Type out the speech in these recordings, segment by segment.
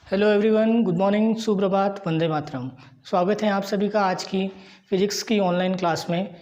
Hello everyone, good morning, सुप्रभात, वंदे मातरम। स्वागत है आप सभी का आज की फिजिक्स की ऑनलाइन क्लास में।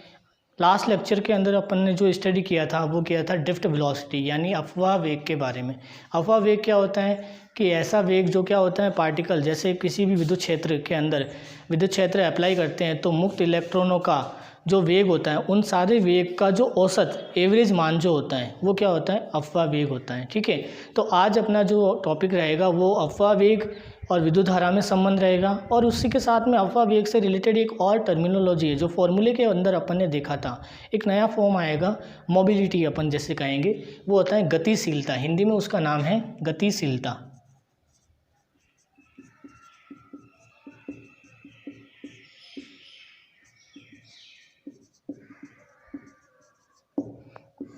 लास्ट लेक्चर के अंदर अपन ने जो स्टडी किया था वो किया था ड्रिफ्ट वेलोसिटी यानी अफवाह वेग के बारे में। अफवाह वेग क्या होता है कि ऐसा वेग जो क्या होता है पार्टिकल जैसे किसी भी विद्युत क्षेत्र के अंदर विद्युत क्षेत्र अप्लाई करते हैं तो मुक्त इलेक्ट्रॉनों का जो वेग होता है उन सारे वेग का जो औसत एवरेज मान जो होता है वो क्या होता है अफवाह वेग होता है। ठीक है, तो आज अपना जो टॉपिक रहेगा वो अफवाह वेग और विद्युत धारा में संबंध रहेगा और उसी के साथ में अफवाह वेग से रिलेटेड एक और टर्मिनोलॉजी है जो फॉर्मूले के अंदर अपन ने देखा था। एक नया फॉर्म आएगा मोबिलिटी अपन जैसे कहेंगे, वो होता है गतिशीलता। हिंदी में उसका नाम है गतिशीलता।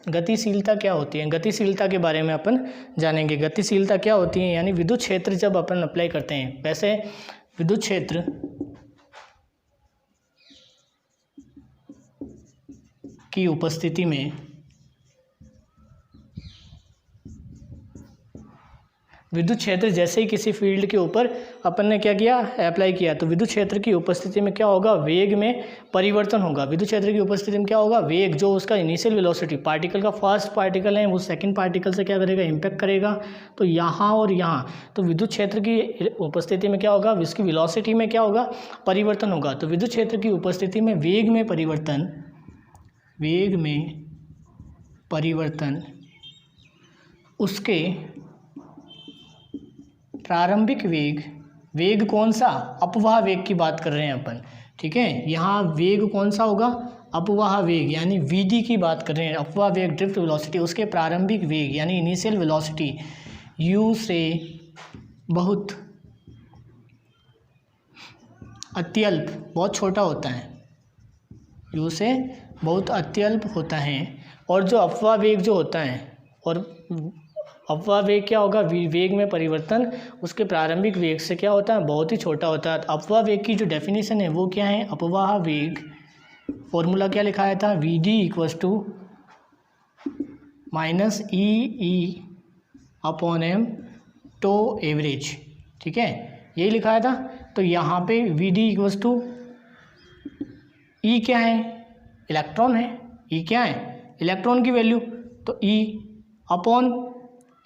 गतिशीलता क्या होती है, गतिशीलता के बारे में अपन जानेंगे। गतिशीलता क्या होती है यानी विद्युत क्षेत्र जब अपन अप्लाई करते हैं, वैसे विद्युत क्षेत्र की उपस्थिति में विद्युत क्षेत्र जैसे ही किसी फील्ड के ऊपर अपन ने क्या किया अप्लाई किया तो विद्युत क्षेत्र की उपस्थिति में क्या होगा वेग में परिवर्तन होगा। विद्युत क्षेत्र की उपस्थिति में क्या होगा वेग जो उसका इनिशियल वेलोसिटी पार्टिकल का फर्स्ट पार्टिकल है वो सेकंड पार्टिकल से क्या करेगा इम्पैक्ट करेगा। तो यहाँ और यहाँ तो विद्युत क्षेत्र की उपस्थिति में क्या होगा इसकी वेलोसिटी में क्या होगा परिवर्तन होगा। तो विद्युत क्षेत्र की उपस्थिति में वेग में परिवर्तन उसके प्रारंभिक वेग कौन सा अपवाह वेग की बात कर रहे हैं अपन। ठीक है, यहाँ वेग कौन सा होगा अपवाह वेग यानी वीडी की बात कर रहे हैं। अपवाह वेग ड्रिफ्ट वेलोसिटी उसके प्रारंभिक वेग यानी इनिशियल वेलोसिटी u से बहुत अत्यल्प बहुत छोटा होता है, u से बहुत अत्यल्प होता है। और जो अपवाह वेग जो होता है और अपवाह वेग क्या होगा वेग में परिवर्तन उसके प्रारंभिक वेग से क्या होता है बहुत ही छोटा होता है। अपवाह वेग की जो डेफिनेशन है वो क्या है अपवाह वेग फॉर्मूला क्या लिखाया था V D equals to minus E upon M tau average. ठीक है, यही लिखाया था। तो यहाँ पे V D equals to E क्या है इलेक्ट्रॉन है, ई क्या है इलेक्ट्रॉन की वैल्यू, तो ई अपॉन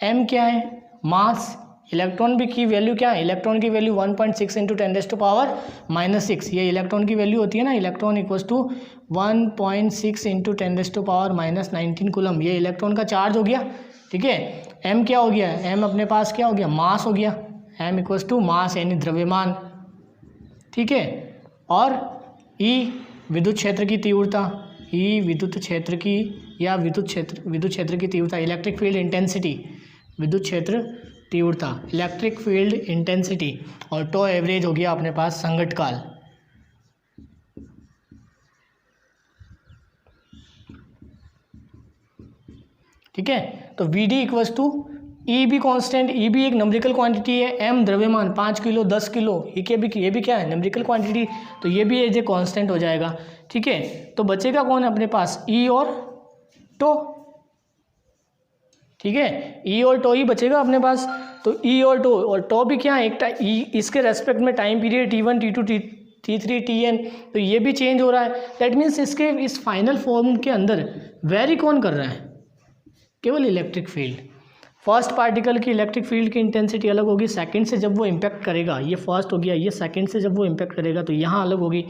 m क्या है मास। इलेक्ट्रॉन भी की वैल्यू क्या है इलेक्ट्रॉन की वैल्यू 1.6 इंटू 10⁻⁻�6 ये इलेक्ट्रॉन की वैल्यू होती है ना। Electron equals to 1.6 into 10⁻⁻19 coulomb ये इलेक्ट्रॉन का चार्ज हो गया। ठीक है, m क्या हो गया m अपने पास क्या हो गया मास हो गया, m इक्वल्स टू मास यानी द्रव्यमान। ठीक है, और E विद्युत क्षेत्र की तीव्रता, E विद्युत क्षेत्र की या विद्युत क्षेत्र की तीव्रता इलेक्ट्रिक फील्ड इंटेंसिटी विद्युत क्षेत्र तीव्रता इलेक्ट्रिक फील्ड इंटेंसिटी और टो एवरेज हो गया अपने पास संगत काल। ठीक है, तो वी डी इक्वल्स टू ई भी कांस्टेंट, ई भी एक नंबरिकल क्वांटिटी है, एम द्रव्यमान 5 किलो 10 किलो ये भी क्या है नंबरिकल क्वांटिटी, तो ये भी एज ए कांस्टेंट हो जाएगा। ठीक है, तो बचेगा कौन अपने पास ई और टो। ठीक है, ई और टो ही बचेगा अपने पास। तो ई और टो भी क्या है एक ई इसके रेस्पेक्ट में time period T1 T2 T3 Tn तो ये भी चेंज हो रहा है। दैट मीन्स इसके इस फाइनल फॉर्म के अंदर वेरी कौन कर रहा है केवल इलेक्ट्रिक फील्ड। फर्स्ट पार्टिकल की इलेक्ट्रिक फील्ड की इंटेंसिटी अलग होगी सेकंड से जब वो इम्पैक्ट करेगा, ये फर्स्ट हो गया, ये सेकंड से जब वो इम्पैक्ट करेगा तो यहाँ अलग होगी।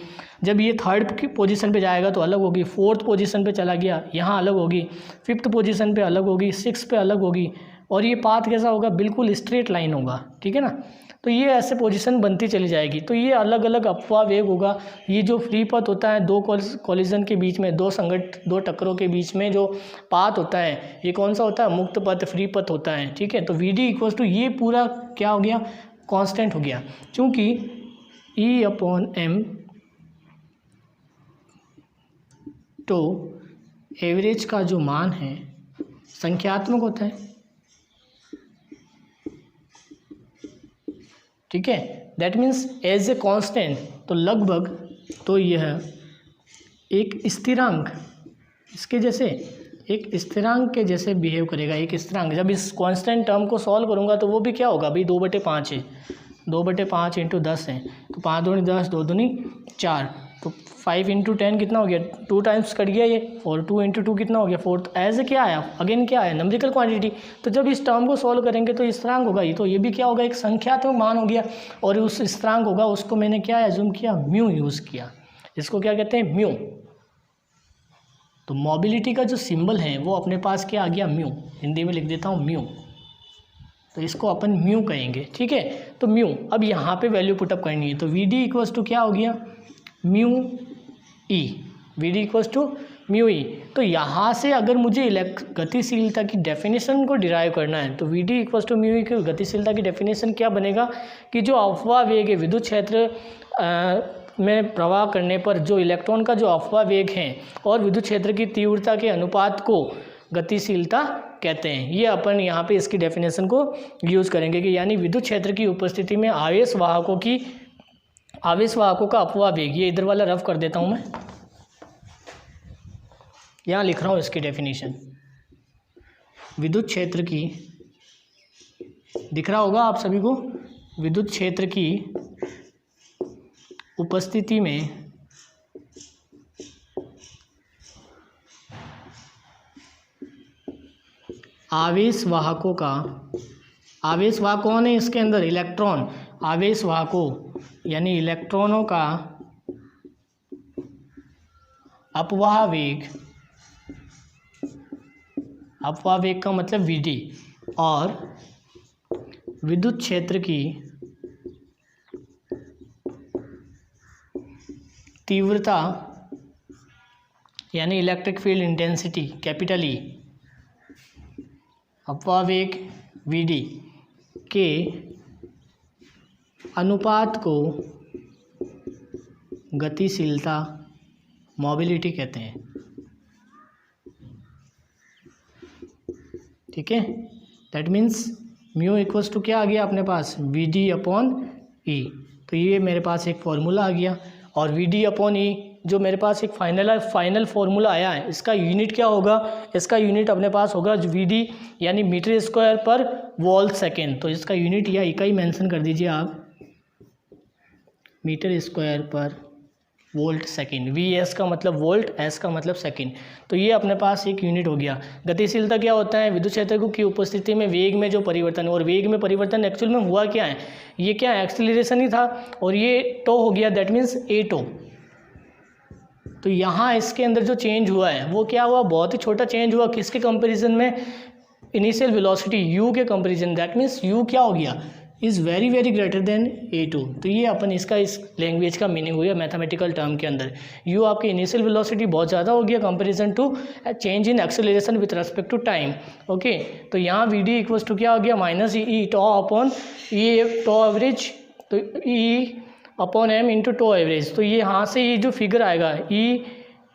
जब ये थर्ड की पोजीशन पे जाएगा तो अलग होगी, फोर्थ पोजीशन पे चला गया यहाँ अलग होगी, फिफ्थ पोजीशन पे अलग होगी, सिक्स पे अलग होगी। और ये पाथ कैसा होगा बिल्कुल स्ट्रेट लाइन होगा। ठीक है ना, तो ये ऐसे पोजीशन बनती चली जाएगी। तो ये अलग अलग अपवाह वेग होगा। ये जो फ्री पथ होता है दो कॉलिजन के बीच में दो टक्करों के बीच में जो पाथ होता है ये कौन सा होता है मुक्त पथ फ्री पथ होता है। ठीक है, तो वी डी इक्वल्स टू ये पूरा क्या हो गया कांस्टेंट हो गया क्योंकि ई अपॉन एम तो एवरेज का जो मान है संख्यात्मक होता है। ठीक है, that means as a constant तो लगभग तो यह एक स्थिरांक इसके जैसे एक स्थिरांक के जैसे बिहेव करेगा। एक स्थिरांक जब इस कांस्टेंट टर्म को सॉल्व करूंगा तो वो भी क्या होगा भाई 2/5 है। 2/5 इंटू 10 है, तो 5 दूनी 10, 2 दूनी 4, तो 5 इंटू 10 कितना हो गया, 2 टाइम्स कट गया ये, और 2 इंटू 2 कितना हो गया 4। तो एज क्या आया, अगेन क्या आया, नंबरिकल क्वांटिटी। तो जब इस टर्म को सॉल्व करेंगे तो स्थिरांक होगा ये, तो ये भी क्या होगा, एक संख्यात्मक मान हो गया, और उस स्थिरांक होगा उसको मैंने क्या एज्यूम किया, म्यू यूज़ किया। इसको क्या कहते हैं, म्यू। तो मोबिलिटी का जो सिंबल है वो अपने पास क्या आ गया, म्यू। हिंदी में लिख देता हूँ म्यू, तो इसको अपन म्यू कहेंगे, ठीक है। तो म्यू, अब यहाँ पे वैल्यू पुटअप करनी है, तो वी डी इक्वल्स टू क्या हो गया, mu E, V D equals to mu E. तो यहाँ से अगर मुझे गतिशीलता की डेफिनेशन को डिराइव करना है, तो V D equals to mu E की गतिशीलता की डेफिनेशन क्या बनेगा कि जो अफवाह वेग है विद्युत क्षेत्र में प्रवाह करने पर जो इलेक्ट्रॉन का जो अफवाह वेग है और विद्युत क्षेत्र की तीव्रता के अनुपात को गतिशीलता कहते हैं। ये अपन यहाँ पे इसकी डेफिनेशन को यूज़ करेंगे कि यानी विद्युत क्षेत्र की उपस्थिति में आवेश वाहकों का अफवाह वेग, ये इधर वाला रफ कर देता हूँ मैं, यहाँ लिख रहा हूँ इसकी डेफिनेशन। विद्युत क्षेत्र की, दिख रहा होगा आप सभी को, विद्युत क्षेत्र की उपस्थिति में आवेश वाहकों का, आवेश वाहक कौन है इसके अंदर, इलेक्ट्रॉन, आवेश वाहकों यानी इलेक्ट्रॉनों का अपवाह वेग, अपवाह वेग का मतलब वीडी, और विद्युत क्षेत्र की तीव्रता यानी electric field intensity, capital E, अपवाह वेग वीडी के अनुपात को गतिशीलता, मोबिलिटी कहते हैं, ठीक है। That means mu equals to क्या आ गया अपने पास, वी डी अपॉन ई। तो ये मेरे पास एक फॉर्मूला आ गया, और वी डी अपॉन ई जो मेरे पास एक फाइनल फार्मूला आया है, इसका यूनिट क्या होगा, इसका यूनिट अपने पास होगा वी डी यानी मीटर स्क्वायर पर वोल्ट सेकेंड। तो इसका यूनिट या इकाई मेंशन कर दीजिए आप, मीटर स्क्वायर पर वोल्ट सेकेंड। वी एस का मतलब वोल्ट, एस का मतलब सेकेंड। तो ये अपने पास एक यूनिट हो गया। गतिशीलता क्या होता है, विद्युत क्षेत्र की उपस्थिति में वेग में जो परिवर्तन है, और वेग में परिवर्तन एक्चुअल में हुआ क्या है, ये क्या है, एक्सीलरेशन ही था, और ये टो हो गया, दैट मीन्स ए टो। तो यहाँ इसके अंदर जो चेंज हुआ है वो क्या हुआ, बहुत ही छोटा चेंज हुआ, किसके कंपैरिजन में, इनिशियल वेलोसिटी यू के कंपैरिजन। दैट मीन्स यू क्या हो गया, is very very greater than a2। तो ये अपन इसका इस लैंग्वेज का मीनिंग हो गया मैथमेटिकल टर्म के अंदर। यू आपकी इनिशियल वेलोसिटी बहुत ज़्यादा हो गया comparison to change in acceleration with respect to time. Okay, तो यहाँ वी डी इक्वल्स टू क्या हो गया, minus E tau upon E tau average, तो E upon M into tau average. तो ये यहाँ से ये जो फिगर आएगा ई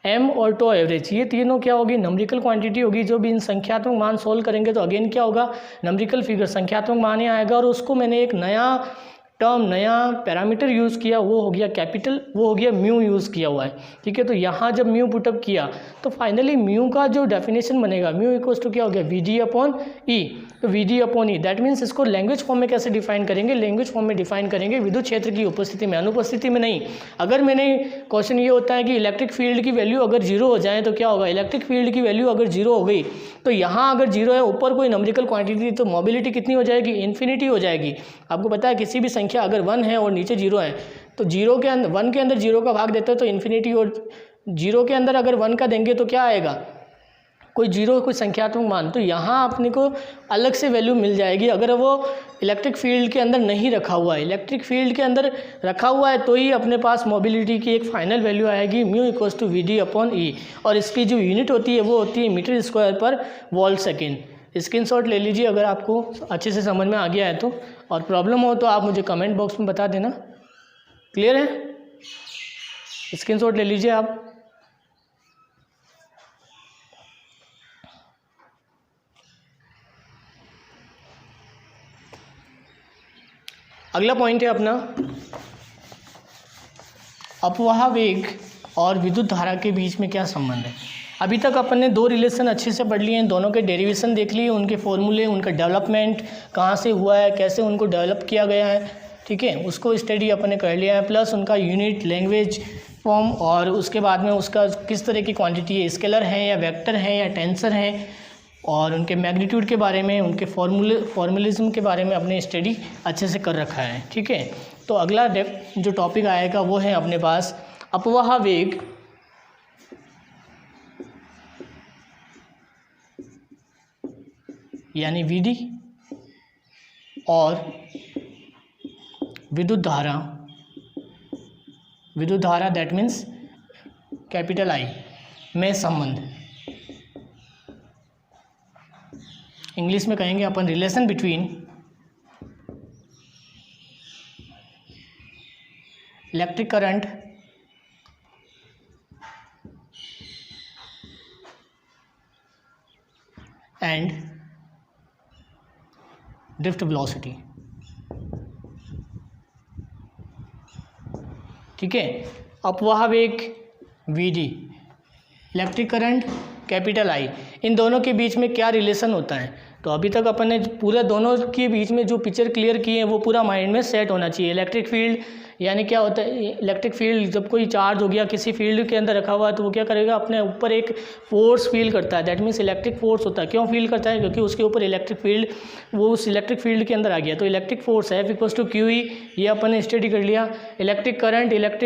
एम और टॉ एवरेज, ये तीनों क्या होगी, नंबरिकल क्वांटिटी होगी। जो भी इन संख्यात्मक मान सोल्व करेंगे तो अगेन क्या होगा, नंबरिकल फिगर, संख्यात्मक मान ही आएगा। और उसको मैंने एक नया टर्म, नया पैरामीटर यूज़ किया, वो हो गया कैपिटल, वो हो गया म्यू यूज़ किया हुआ है, ठीक है। तो यहाँ जब म्यू पुटअप किया तो फाइनली म्यू का जो डेफिनेशन बनेगा, म्यू इक्वल्स टू क्या हो गया, वी डी अपॉन ई। तो V D upon E, that means इसको लैंग्वेज फॉर्म में कैसे डिफाइन करेंगे, लैंग्वेज फॉर्म में डिफाइन करेंगे विद्युत क्षेत्र की उपस्थिति में, अनुपस्थिति में नहीं। अगर मैंने क्वेश्चन ये होता है कि इलेक्ट्रिक फील्ड की वैल्यू अगर जीरो हो जाए तो क्या होगा, इलेक्ट्रिक फील्ड की वैल्यू अगर जीरो हो गई तो यहाँ अगर जीरो है, ऊपर कोई नंबरिकल क्वांटिटी, तो मोबिलिटी कितनी हो जाएगी, इन्फिनिटी हो जाएगी। आपको पता है किसी भी संख्या अगर 1 है और नीचे जीरो है तो जीरो के अंदर, 1 के अंदर जीरो का भाग देते हो तो इन्फिनिटी, और जीरो के अंदर अगर 1 का देंगे तो क्या आएगा, कोई जीरो, कोई संख्यात्मक मान। तो यहाँ अपने को अलग से वैल्यू मिल जाएगी अगर वो इलेक्ट्रिक फील्ड के अंदर नहीं रखा हुआ है। इलेक्ट्रिक फील्ड के अंदर रखा हुआ है तो ही अपने पास मोबिलिटी की एक फाइनल वैल्यू आएगी, mu equals to V D upon E. और इसकी जो यूनिट होती है वो होती है मीटर स्क्वायर पर वोल्ट सेकेंड। स्क्रीनशॉट ले लीजिए अगर आपको अच्छे से समझ में आ गया है तो, और प्रॉब्लम हो तो आप मुझे कमेंट बॉक्स में बता देना। क्लियर है, स्क्रीनशॉट ले लीजिए आप। अगला पॉइंट है अपना अपवाह वेग और विद्युत धारा के बीच में क्या संबंध है। अभी तक अपन ने 2 रिलेशन अच्छे से पढ़ लिए हैं, दोनों के डेरिवेशन देख लिए, उनके फॉर्मूले, उनका डेवलपमेंट कहाँ से हुआ है, कैसे उनको डेवलप किया गया है, ठीक है, उसको स्टडी अपन ने कर लिया है, प्लस उनका यूनिट, लैंग्वेज, फॉर्म, और उसके बाद में उसका किस तरह की क्वांटिटी है, स्केलर है या वेक्टर है या टेंसर है, और उनके मैग्नीट्यूड के बारे में, उनके फॉर्मुलिज्म के बारे में अपने स्टडी अच्छे से कर रखा है। ठीक है, तो अगला जो टॉपिक आएगा वो है अपने पास अपवाह वेग यानी वीडी और विद्युत धारा दैट मीन्स कैपिटल आई में संबंध। इंग्लिश में कहेंगे अपन relation between electric current and drift velocity. ठीक है, अपवाह वेग V D, electric current capital I, इन दोनों के बीच में क्या रिलेशन होता है। तो अभी तक अपन ने पूरे दोनों के बीच में जो पिक्चर क्लियर की है वो पूरा माइंड में सेट होना चाहिए। इलेक्ट्रिक फील्ड यानी क्या होता है, इलेक्ट्रिक फील्ड जब कोई चार्ज हो गया किसी फील्ड के अंदर रखा हुआ है तो वो क्या करेगा, अपने ऊपर एक फोर्स फील करता है, दैट मीन्स इलेक्ट्रिक फोर्स होता है। क्यों फील करता है, क्योंकि उसके ऊपर इलेक्ट्रिक फील्ड, वो उस इलेक्ट्रिक फील्ड के अंदर आ गया, तो इलेक्ट्रिक फोर्स है F=QE, ये अपन ने स्टडी कर लिया। इलेक्ट्रिक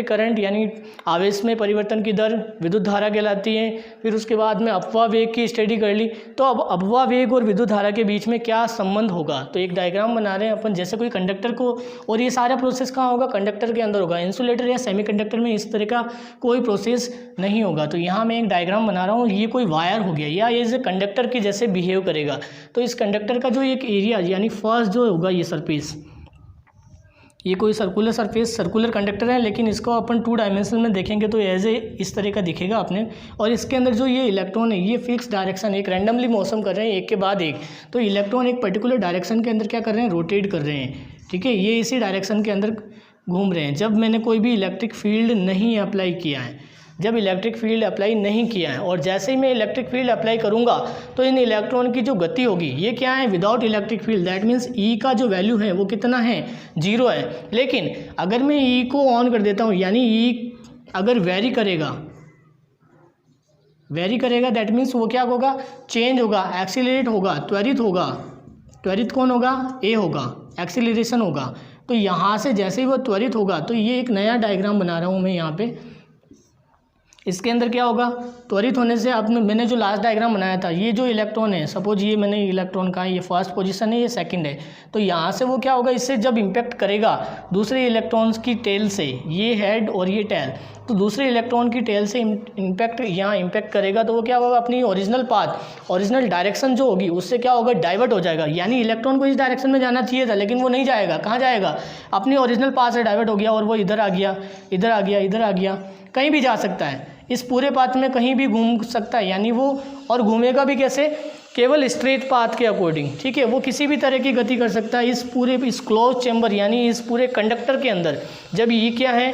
करंट यानी आवेश में परिवर्तन की दर विद्युत धारा कहलाती है। फिर उसके बाद में अपवाह वेग की स्टडी कर ली। तो अब अपवाह वेग और विद्युत धारा के बीच में क्या संबंध होगा, तो एक डायग्राम बना रहे हैं अपन, जैसे कोई कंडक्टर को, और ये सारा प्रोसेस कहाँ होगा, कंडक्टर के अंदर होगा। इंसुलेटर या सेमीकंडक्टर में इस तरह का कोई प्रोसेस नहीं होगा। तो यहाँ मैं एक डायग्राम बना रहा हूँ, ये कोई वायर हो गया या ये कंडक्टर के जैसे बिहेव करेगा। तो इस कंडक्टर का जो एक एरिया यानी फर्स्ट जो होगा ये सरफेस, ये कोई सर्कुलर सरफेस, सर्कुलर कंडक्टर है, लेकिन इसको अपन 2 डायमेंशन में देखेंगे तो एज ए इस तरह का दिखेगा अपने। और इसके अंदर जो ये इलेक्ट्रॉन है ये फिक्स डायरेक्शन, एक रैंडमली मौसम कर रहे हैं एक के बाद एक। तो इलेक्ट्रॉन एक पर्टिकुलर डायरेक्शन के अंदर क्या कर रहे हैं, रोटेट कर रहे हैं। ठीक है, ये इसी डायरेक्शन के अंदर घूम रहे हैं। जब मैंने कोई भी इलेक्ट्रिक फील्ड नहीं अप्लाई किया है, जब इलेक्ट्रिक फील्ड अप्लाई नहीं किया है, और जैसे ही मैं इलेक्ट्रिक फील्ड अप्लाई करूंगा तो इन इलेक्ट्रॉन की जो गति होगी ये क्या है, without electric field, that means ई का जो वैल्यू है वो कितना है, 0 है। लेकिन अगर मैं ई को ऑन कर देता हूँ, यानी ई अगर वेरी करेगा दैट मीन्स वो क्या होगा, चेंज होगा, एक्सीलरेट होगा, त्वरित होगा। त्वरित कौन होगा, ए होगा, एक्सीलरेशन होगा। तो यहाँ से जैसे ही वो त्वरित होगा, तो ये एक नया डायग्राम बना रहा हूँ मैं यहाँ पे। इसके अंदर क्या होगा, त्वरित होने से मैंने जो लास्ट डायग्राम बनाया था, ये जो इलेक्ट्रॉन है, सपोज ये मैंने इलेक्ट्रॉन का, ये फर्स्ट पोजीशन है, ये सेकंड है, तो यहाँ से वो क्या होगा, इससे जब इम्पैक्ट करेगा दूसरे इलेक्ट्रॉन्स की टेल से, ये हेड और ये टेल, तो दूसरे इलेक्ट्रॉन की टेल से इम्पैक्ट यहाँ इम्पैक्ट करेगा, तो वो क्या होगा, अपनी ओरिजिनल पाथ, ओरिजिनल डायरेक्शन जो होगी उससे क्या होगा, डाइवर्ट हो जाएगा। यानी इलेक्ट्रॉन को इस डायरेक्शन में जाना चाहिए था, लेकिन वो नहीं जाएगा। कहाँ जाएगा, अपनी ओरिजिनल पाथ से डाइवर्ट हो गया, और वो इधर आ गया, इधर आ गया, इधर आ गया, कहीं भी जा सकता है, इस पूरे पाथ में कहीं भी घूम सकता है। यानी वो, और घूमेगा भी कैसे, केवल स्ट्रेट पाथ के अकॉर्डिंग। ठीक है, वो किसी भी तरह की गति कर सकता है इस पूरे, इस क्लोज चैम्बर यानी इस पूरे कंडक्टर के अंदर। जब ई क्या है,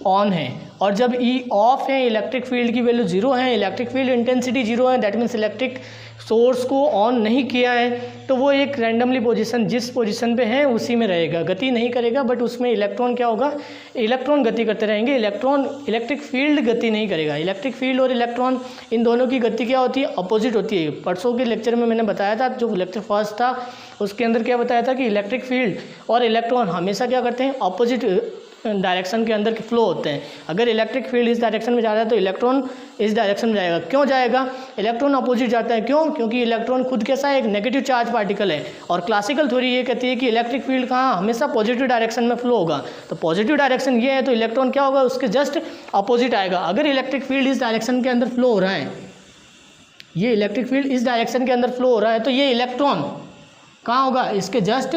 ऑन है, और जब ई ऑफ है, इलेक्ट्रिक फील्ड की वैल्यू 0 है, इलेक्ट्रिक फील्ड इंटेंसिटी 0 है, दैट मीन्स इलेक्ट्रिक सोर्स को ऑन नहीं किया है, तो वो एक रैंडमली पोजीशन, जिस पोजीशन पे है उसी में रहेगा, गति नहीं करेगा। बट उसमें इलेक्ट्रॉन क्या होगा, इलेक्ट्रॉन गति करते रहेंगे, इलेक्ट्रिक फील्ड गति नहीं करेगा। इलेक्ट्रिक फील्ड और इलेक्ट्रॉन इन दोनों की गति क्या होती है, अपोजिट होती है। परसों के लेक्चर में मैंने बताया था, जो लेक्चर फर्स्ट था उसके अंदर क्या बताया था कि इलेक्ट्रिक फील्ड और इलेक्ट्रॉन हमेशा क्या करते हैं, अपोजिट डायरेक्शन के अंदर फ्लो होते हैं। अगर इलेक्ट्रिक फील्ड इस डायरेक्शन में जा रहा है तो इलेक्ट्रॉन इस डायरेक्शन में जाएगा। क्यों जाएगा, इलेक्ट्रॉन अपोजिट जाता है, क्यों, क्योंकि इलेक्ट्रॉन खुद कैसा है, एक नेगेटिव चार्ज पार्टिकल है। और क्लासिकल थ्योरी ये कहती है कि इलेक्ट्रिक फील्ड कहाँ, हमेशा पॉजिटिव डायरेक्शन में फ्लो होगा। तो पॉजिटिव डायरेक्शन ये है, तो इलेक्ट्रॉन क्या होगा, उसके जस्ट अपोजिट आएगा। अगर इलेक्ट्रिक फील्ड इस डायरेक्शन के अंदर फ्लो हो रहा है, ये इलेक्ट्रिक फील्ड इस डायरेक्शन के अंदर फ्लो हो रहा है, तो ये इलेक्ट्रॉन कहाँ होगा, इसके जस्ट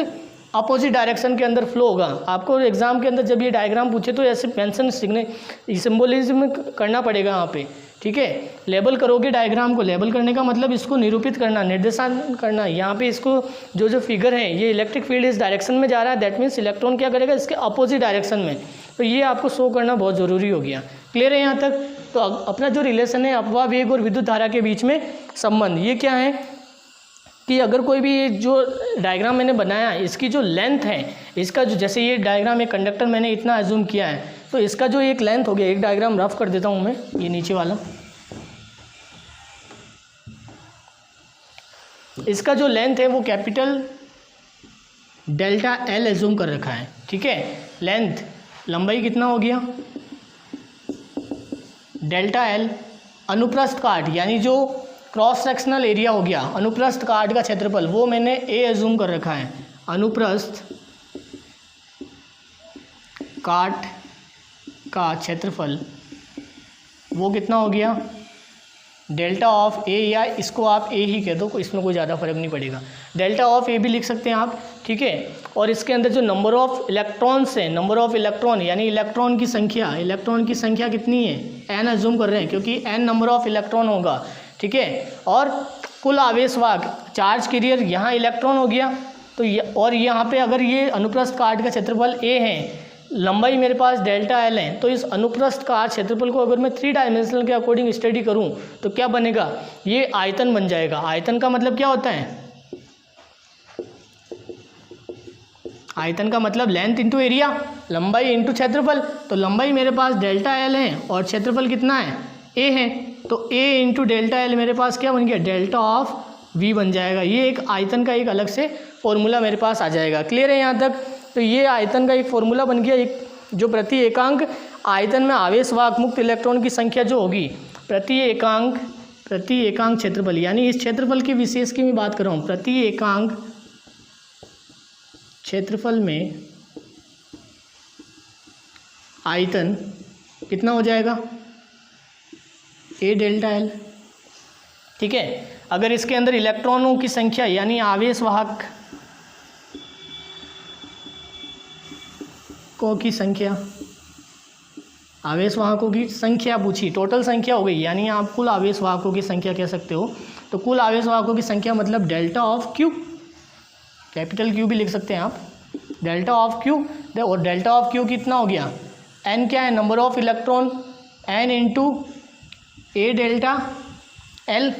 अपोजिट डायरेक्शन के अंदर फ्लो होगा। आपको एग्जाम के अंदर जब ये डायग्राम पूछे तो ऐसे मेंशन सिंबोलिज्म करना पड़ेगा यहाँ पे। ठीक है, लेबल करोगे डायग्राम को, लेबल करने का मतलब इसको निरूपित करना, निर्देशन करना। यहाँ पे इसको जो फिगर है, ये इलेक्ट्रिक फील्ड इस डायरेक्शन में जा रहा है, दैट मीन्स इलेक्ट्रॉन क्या करेगा, इसके अपोजिट डायरेक्शन में। तो ये आपको शो करना बहुत ज़रूरी हो गया। क्लियर है यहाँ तक। तो अपना जो रिलेशन है अपवाह वेग और विद्युत धारा के बीच में संबंध, ये क्या है, कि अगर कोई भी जो डायग्राम मैंने बनाया इसकी जो लेंथ है, इसका जो, जैसे ये डायग्राम एक कंडक्टर मैंने इतना एज्यूम किया है, तो इसका जो एक लेंथ हो गया, एक डायग्राम रफ कर देता हूँ मैं, ये नीचे वाला, इसका जो लेंथ है वो कैपिटल डेल्टा एल एज्यूम कर रखा है, ठीक है। लेंथ, लंबाई कितना हो गया, डेल्टा एल, अनुप्रस्थ काट यानी जो क्रॉस सेक्शनल एरिया हो गया, अनुप्रस्थ काट का क्षेत्रफल, वो मैंने ए एज्यूम कर रखा है। अनुप्रस्थ काट का क्षेत्रफल वो कितना हो गया, डेल्टा ऑफ ए, या इसको आप ए ही कह दो, इसमें कोई ज़्यादा फर्क नहीं पड़ेगा, डेल्टा ऑफ ए भी लिख सकते हैं आप, ठीक है। और इसके अंदर जो नंबर ऑफ इलेक्ट्रॉन्स है, नंबर ऑफ इलेक्ट्रॉन यानी इलेक्ट्रॉन की संख्या कितनी है, एन एज्यूम कर रहे हैं क्योंकि एन नंबर ऑफ इलेक्ट्रॉन होगा, ठीक है। और कुल आवेश वाहक, चार्ज कैरियर, यहाँ इलेक्ट्रॉन हो गया, तो और यहाँ पे अगर ये अनुप्रस्थ काट का क्षेत्रफल ए है, लंबाई मेरे पास डेल्टा एल है, तो इस अनुप्रस्थ काट क्षेत्रफल को अगर मैं 3 डायमेंशनल के अकॉर्डिंग स्टडी करूं तो क्या बनेगा, ये आयतन बन जाएगा। आयतन का मतलब क्या होता है, आयतन का मतलब लेंथ इंटू एरिया, लंबाई इंटू क्षेत्रफल, तो लंबाई मेरे पास डेल्टा एल है और क्षेत्रफल कितना है, ए है, तो ए इंटू डेल्टा एल मेरे पास क्या बन गया, डेल्टा ऑफ वी बन जाएगा। ये एक आयतन का एक अलग से फॉर्मूला मेरे पास आ जाएगा। क्लियर है यहाँ तक। तो ये आयतन का एक फॉर्मूला बन गया, एक जो प्रति एकांक आयतन में आवेश वाहक मुक्त इलेक्ट्रॉन की संख्या जो होगी प्रति एकांक क्षेत्रफल, यानी इस क्षेत्रफल की विशेष की मैं बात कर रहा हूँ, प्रति एकांक क्षेत्रफल में आयतन कितना हो जाएगा, ए डेल्टा एल, ठीक है। अगर इसके अंदर इलेक्ट्रॉनों की संख्या यानी आवेश वाहक की संख्या, आवेश वाहकों की संख्या पूछी, टोटल संख्या हो गई, यानी आप कुल आवेश वाहकों की संख्या कह सकते हो। तो कुल आवेश वाहकों की संख्या मतलब delta of Q, capital Q भी लिख सकते हैं आप, डेल्टा ऑफ क्यू। और डेल्टा ऑफ क्यू कितना हो गया, एन क्या है, number of electron, N into A delta L,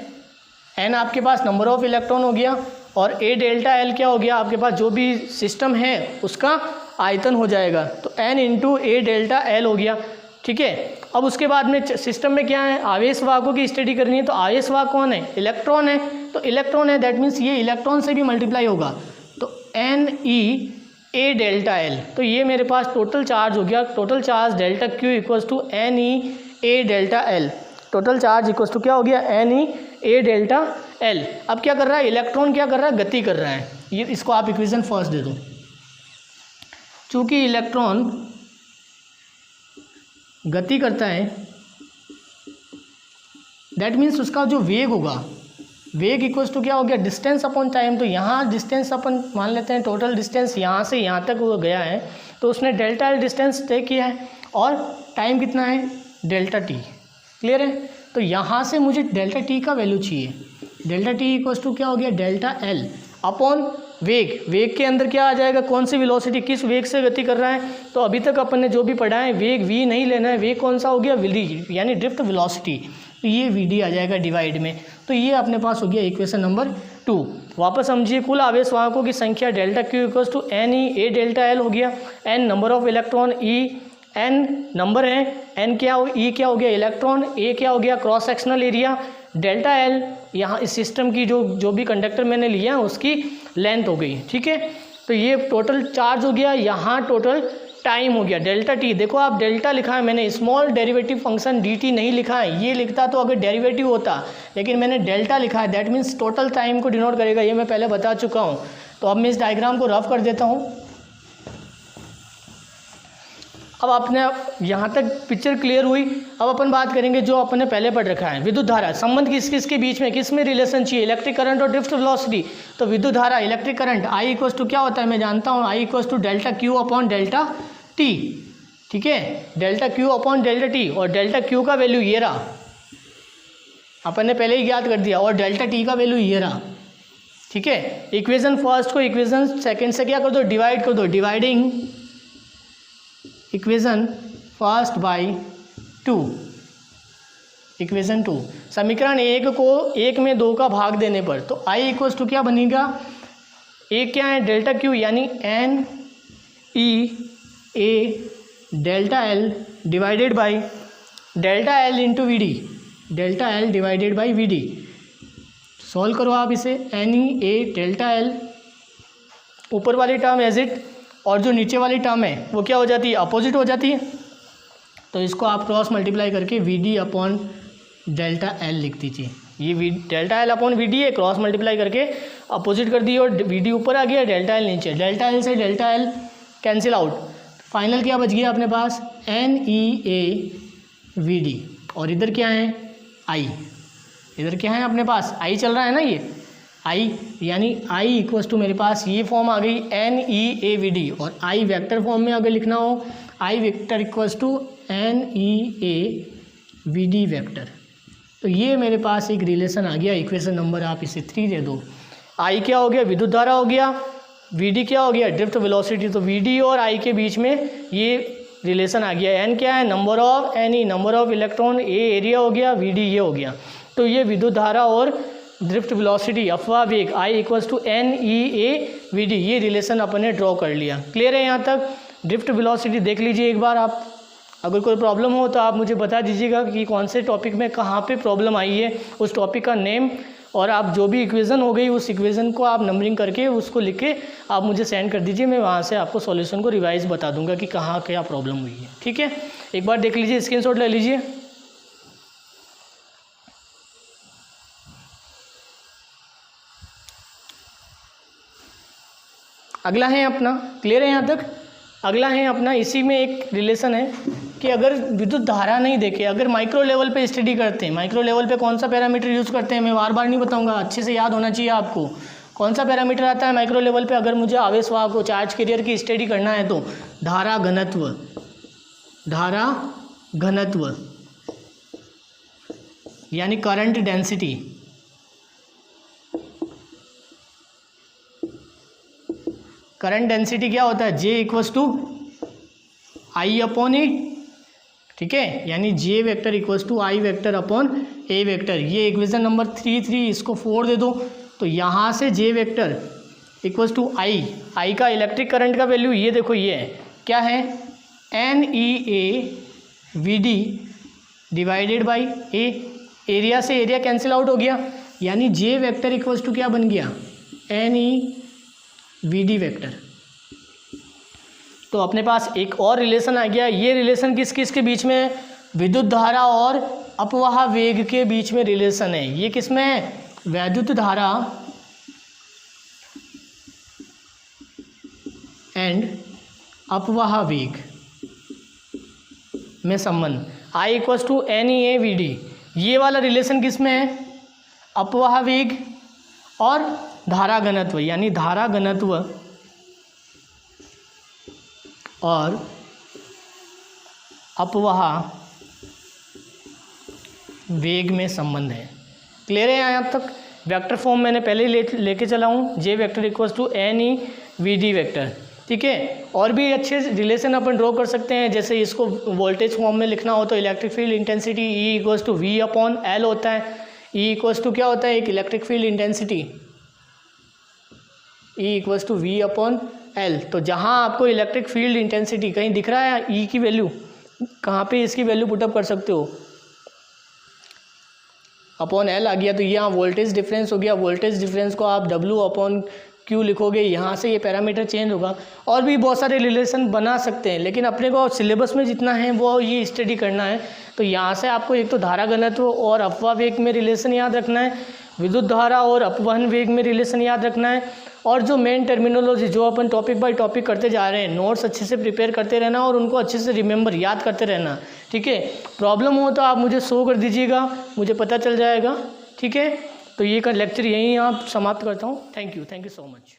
N आपके पास नंबर ऑफ इलेक्ट्रॉन हो गया और ए डेल्टा एल क्या हो गया, आपके पास जो भी सिस्टम है उसका आयतन हो जाएगा, तो N into A delta L हो गया, ठीक है। अब उसके बाद में सिस्टम में क्या है, आवेश वाहकों की स्टडी करनी है, तो आवेश वाहक कौन है, इलेक्ट्रॉन है, तो इलेक्ट्रॉन है दैट मीन्स ये इलेक्ट्रॉन से भी मल्टीप्लाई होगा, तो N E A delta L, तो ये मेरे पास टोटल चार्ज हो गया, total charge delta Q equals to N E A delta L, total charge equals to क्या हो गया, N E A delta L. अब क्या कर रहा है, इलेक्ट्रॉन क्या कर रहा है, गति कर रहा है, ये इसको आप इक्वेशन फर्स्ट दे दो। चूंकि इलेक्ट्रॉन गति करता है दैट मीन्स उसका जो वेग होगा, वेग इक्वल्स टू क्या हो गया, डिस्टेंस अपॉन टाइम। तो यहाँ डिस्टेंस अपन मान लेते हैं, टोटल डिस्टेंस यहाँ से यहाँ तक वो गया है, तो उसने डेल्टा एल डिस्टेंस तय किया है और टाइम कितना है, डेल्टा टी। क्लियर है। तो यहाँ से मुझे डेल्टा टी का वैल्यू चाहिए, डेल्टा टी इक्वल्स टू क्या हो गया, डेल्टा एल अपॉन वेग। वेग के अंदर क्या आ जाएगा, कौन सी वेलोसिटी, किस वेग से गति कर रहा है। तो अभी तक अपन ने जो भी पढ़ा है वेग वी नहीं लेना है, वेग कौन सा हो गया, वी यानी ड्रिफ्ट वेलोसिटी, तो ये वी डी आ जाएगा डिवाइड में। तो ये अपने पास हो गया इक्वेशन नंबर 2। वापस समझिए, कुल आवेश वाहकों की संख्या delta Q equals to N E A delta L हो गया, N number of electron, E N number है, एन क्या हो, ई क्या हो गया इलेक्ट्रॉन, ए क्या हो गया cross sectional area, delta L यहाँ इस सिस्टम की जो भी कंडक्टर मैंने लिया उसकी लेंथ हो गई। ठीक है, तो ये टोटल चार्ज हो गया, यहाँ टोटल टाइम हो गया डेल्टा टी। देखो आप डेल्टा लिखा है मैंने, small derivative function D T नहीं लिखा है, ये लिखता तो अगर डेरिवेटिव होता, लेकिन मैंने डेल्टा लिखा है, दैट मीन्स टोटल टाइम को डिनोट करेगा, ये मैं पहले बता चुका हूँ। तो अब मैं इस डायग्राम को रफ कर देता हूँ। अब आपने यहाँ तक पिक्चर क्लियर हुई। अब अपन बात करेंगे जो अपन ने पहले पढ़ रखा है, विद्युत धारा संबंध किस के बीच में, किस में रिलेशन चाहिए, इलेक्ट्रिक करंट और ड्रिफ्ट वेलोसिटी। तो विद्युत धारा electric current I equals to क्या होता है मैं जानता हूँ, I equals to delta Q upon delta T. ठीक है, delta Q upon delta T, और डेल्टा क्यू का वैल्यू ये रहा, अपन ने पहले ही ज्ञात कर दिया, और डेल्टा टी का वैल्यू ये रहा। ठीक है, इक्वेशन फर्स्ट को इक्वेशन सेकेंड से क्या कर दो, डिवाइड कर दो, dividing equation first by 2, equation 2, समीकरण 1 को 1 में 2 का भाग देने पर तो I इक्वल्स टू क्या बनेगा, एक क्या है डेल्टा क्यू यानी N E A delta L divided by delta L into V D, delta L divided by V D. Solve करो आप इसे, N E A delta L, ऊपर वाली टर्म एज इट और जो नीचे वाली टर्म है वो क्या हो जाती है, अपोजिट हो जाती है। तो इसको आप क्रॉस मल्टीप्लाई करके V D upon delta L लिख दीजिए। ये delta L upon V D है, क्रॉस मल्टीप्लाई करके अपोजिट कर दिए और वी डी ऊपर आ गया, डेल्टा एल नीचे, डेल्टा एल से delta L cancel out, final क्या बच गया अपने पास, N E A V D. और इधर क्या है आई, इधर क्या है अपने पास आई चल रहा है ना, ये आई यानी आई इक्वल्स टू मेरे पास ये फॉर्म आ गई N E A V D. और आई वेक्टर फॉर्म में अगर लिखना हो I vector equals to N E A V D vector. तो ये मेरे पास एक रिलेशन आ गया, इक्वेशन नंबर आप इसे 3 दे दो। आई क्या हो गया, विद्युत धारा हो गया, वी डी क्या हो गया, ड्रिफ्ट वेलोसिटी। तो वी डी और आई के बीच में ये रिलेशन आ गया। एन क्या है, number of N E, number of electron, A area हो गया, वी डी ये हो गया। तो ये विद्युत धारा और ड्रिफ्ट वेलोसिटी अफवाह वेग I equals to N E A V D, ये रिलेशन अपन ने ड्रॉ कर लिया। क्लियर है यहाँ तक। ड्रिफ्ट वेलोसिटी देख लीजिए एक बार आप, अगर कोई प्रॉब्लम हो तो आप मुझे बता दीजिएगा कि कौन से टॉपिक में कहाँ पे प्रॉब्लम आई है, उस टॉपिक का नेम और आप जो भी इक्वेशन हो गई उस इक्वेशन को आप नंबरिंग करके उसको लिख के आप मुझे सेंड कर दीजिए। मैं वहाँ से आपको सॉल्यूशन को रिवाइज बता दूंगा कि कहाँ क्या प्रॉब्लम हुई है। ठीक है, एक बार देख लीजिए, स्क्रीनशॉट ले लीजिए। अगला है अपना, क्लियर है यहाँ तक। अगला है अपना, इसी में एक रिलेशन है कि अगर विद्युत धारा नहीं देखे, अगर माइक्रो लेवल पे स्टडी करते हैं, माइक्रो लेवल पे कौन सा पैरामीटर यूज़ करते हैं मैं बार बार नहीं बताऊंगा, अच्छे से याद होना चाहिए आपको। कौन सा पैरामीटर आता है माइक्रो लेवल पे, अगर मुझे आवेश वाहक को चार्ज कैरियर की स्टडी करना है तो धारा घनत्व, धारा घनत्व यानी करंट डेंसिटी, करंट डेंसिटी क्या होता है, J equals to I upon A. ठीक है, यानी J vector equals to I vector upon A vector. ये इक्वेशन नंबर 3, इसको 4 दे दो। तो यहाँ से J vector equals to I, I का इलेक्ट्रिक करंट का वैल्यू ये देखो, ये है क्या है, N E A V D divided by A, area से एरिया कैंसिल आउट हो गया, यानी जे वेक्टर इक्वल्स टू क्या बन गया, N E V D vector. तो अपने पास एक और रिलेशन आ गया। ये रिलेशन किस किस के बीच में, विद्युत धारा और अपवाह वेग के बीच में रिलेशन है। ये किस में है, वैद्युत धारा एंड अपवाह वेग में संबंध, I equals to N E A V D. ये वाला रिलेशन किस में है, अपवाह वेग और धारा घनत्व, यानी धारा घनत्व और अपवाह वेग में संबंध है। क्लियर है यहाँ तक। वेक्टर फॉर्म मैंने पहले लेके चला हूँ, J vector equals to N E V D vector. ठीक है, और भी अच्छे रिलेशन अपन ड्रॉ कर सकते हैं। जैसे इसको वोल्टेज फॉर्म में लिखना हो तो electric field intensity E equals to V upon L होता है। ई इक्वल्स टू क्या होता है, एक electric field intensity, E equals to V upon L. तो जहाँ आपको इलेक्ट्रिक फील्ड इंटेंसिटी कहीं दिख रहा है ई की वैल्यू, कहाँ पे इसकी वैल्यू पुटअप कर सकते हो, अपॉन एल आ गया। तो यहाँ वोल्टेज डिफरेंस हो गया, वोल्टेज डिफरेंस को आप डब्ल्यू अपॉन क्यू लिखोगे, यहाँ से ये पैरामीटर चेंज होगा। और भी बहुत सारे रिलेशन बना सकते हैं, लेकिन अपने को सिलेबस में जितना है वो ये स्टडी करना है। तो यहाँ से आपको एक तो धारा घनत्व और अपवाह वेग में रिलेशन याद रखना है, विद्युत धारा और अपवहन वेग में रिलेशन याद रखना है, और जो मेन टर्मिनोलॉजी जो अपन टॉपिक बाय टॉपिक करते जा रहे हैं, नोट्स अच्छे से प्रिपेयर करते रहना और उनको अच्छे से रिमेंबर याद करते रहना। ठीक है, प्रॉब्लम हो तो आप मुझे शो कर दीजिएगा, मुझे पता चल जाएगा। ठीक है, तो ये का लेक्चर यहीं आप समाप्त करता हूँ। Thank you so much.